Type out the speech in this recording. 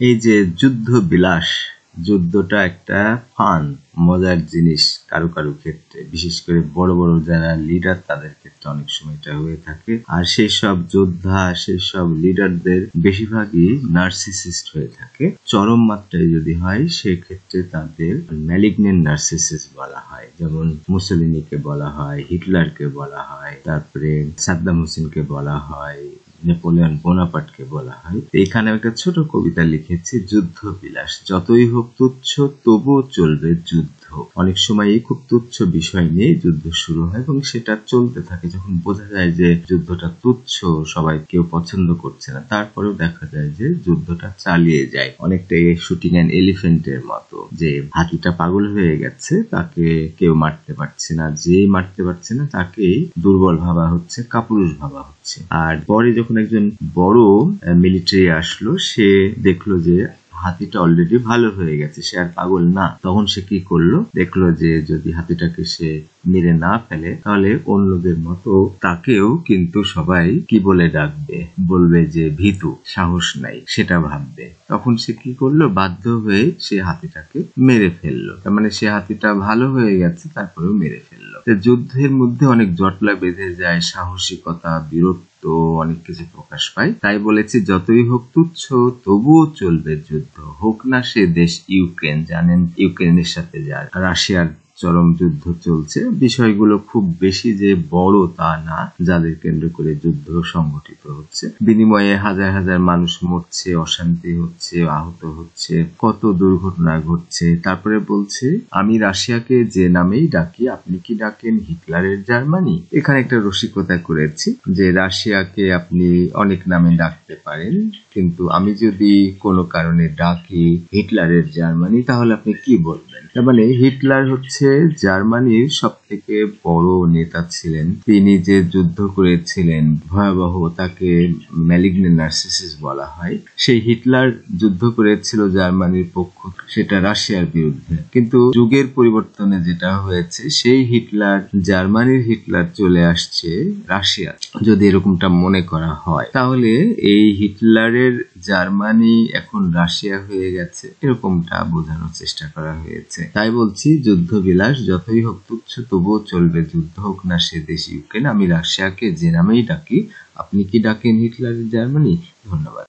এই যে যুদ্ধ বিলাস, যুদ্ধটা একটা ফান মজার জিনিস কারো কারো ক্ষেত্রে, বিশেষ করে বড় বড় যারা লিডার তাদের ক্ষেত্রে অনেক সময় এটা হয়ে থাকে। আর সেই সব যোদ্ধা, সেই সব লিডারদের বেশিরভাগই নার্সিসিস্ট হয়ে থাকে। চরম মাত্রায় যদি হয় সেক্ষেত্রে তাদের ম্যালিগন্যান্ট নার্সিসিস্ট বলা হয়। যেমন মুসোলিনিকে বলা হয়, হিটলারকে বলা হয়, তারপরে সাদ্দাম হোসেনকে বলা হয়, নেপোলিয়ন বোনাপার্টকে বলা হয়। এখানে একটা ছোট কবিতা লিখেছি, যুদ্ধ বিলাস। যতই হোক তুচ্ছ তবুও চলবে যুদ্ধ। অনেক সময় খুব তুচ্ছ বিষয় নিয়ে যুদ্ধ শুরু হয় এবং সেটা চলতে থাকে। যখন বোঝা যায় যে যুদ্ধটা তুচ্ছ, সবাই কেউ পছন্দ করছে না, তারপরেও দেখা যায় যে যুদ্ধটা চালিয়ে যায়। অনেকটা শুটিং অ্যান এলিফেন্টের মতো, যে হাতিটা পাগল হয়ে গেছে, তাকে কেউ মারতে পারছে না, যে মারতে পারছে না তাকেই দুর্বল ভাবা হচ্ছে, কাপুরুষ ভাবা হচ্ছে। আর পরে যখন একজন বড় মিলিটারি আসলো, সে দেখলো যে হাতিটা অলরেডি ভালো হয়ে গেছে, সে আর পাগল না। তখন সে কি করলো, দেখলো যে যদি হাতিটাকে সে মেরে না ফেলে তাহলে অন্যদের মতো তাকেও কিন্তু সবাই কি বলে ডাকবে, বলবে যে ভীতু, সাহস নাই, সেটা ভাববে। তখন সে কি করলো, বাধ্য হয়ে সে হাতিটাকে মেরে ফেললো। তার মানে সে হাতিটা ভালো হয়ে গেছে, তারপরেও মেরে ফেললো। যুদ্ধের মধ্যে অনেক জটলা বেঁধে যায়, সাহসিকতা, বীরত্ব, অনেক কিছু প্রকাশ পায়। তাই বলেছি, যতই হোক তুচ্ছ তবুও চলবে যুদ্ধ। হোক না সে দেশ ইউক্রেন, জানেন ইউক্রেনের সাথে রাশিয়ার চরম যুদ্ধ চলছে। বিষয়গুলো খুব বেশি যে বড় তা না, যাদের কেন্দ্র করে যুদ্ধ সংগঠিত হচ্ছে। বিনিময়ে হাজার হাজার মানুষ মরছে, অশান্তি হচ্ছে, আহত হচ্ছে, কত দুর্ঘটনা ঘটছে। তারপরে বলছে, আমি রাশিয়াকে যে নামেই ডাকি, আপনি কি ডাকেন হিটলারের জার্মানি? এখানে একটা রসিকতা করেছি যে রাশিয়াকে আপনি অনেক নামে ডাকতে পারেন, কিন্তু আমি যদি কোনো কারণে ডাকি হিটলারের জার্মানি, তাহলে আপনি কি বলবেন? তার মানে হিটলার হচ্ছে জার্মানির সব থেকে বড় নেতা ছিলেন। তিনি যে যুদ্ধ করেছিলেন ভয়াবহ, তাকে ম্যালিগন্যান্ট নার্সিসিস্ট বলা হয়। সেই হিটলার যুদ্ধ করেছিল জার্মানির পক্ষ, সেটা রাশিয়ার বিরুদ্ধে। কিন্তু যুগের পরিবর্তনে যেটা হয়েছে, সেই হিটলার, জার্মানির হিটলার চলে আসছে রাশিয়া। যদি এরকমটা মনে করা হয়, তাহলে এই হিটলারের জার্মানি এখন রাশিয়া হয়ে গেছে, এরকমটা বোঝানোর চেষ্টা করা হয়েছে। তাই বলছি, যুদ্ধ বিলাস, যতই হোক তুচ্ছ তবুও চলবে যুদ্ধ। হোক না সে দেশ ইউক্রেন, আমি রাশিয়াকে যে নামেই ডাকি, আপনি কি ডাকেন হিটলারের জার্মানি? ধন্যবাদ।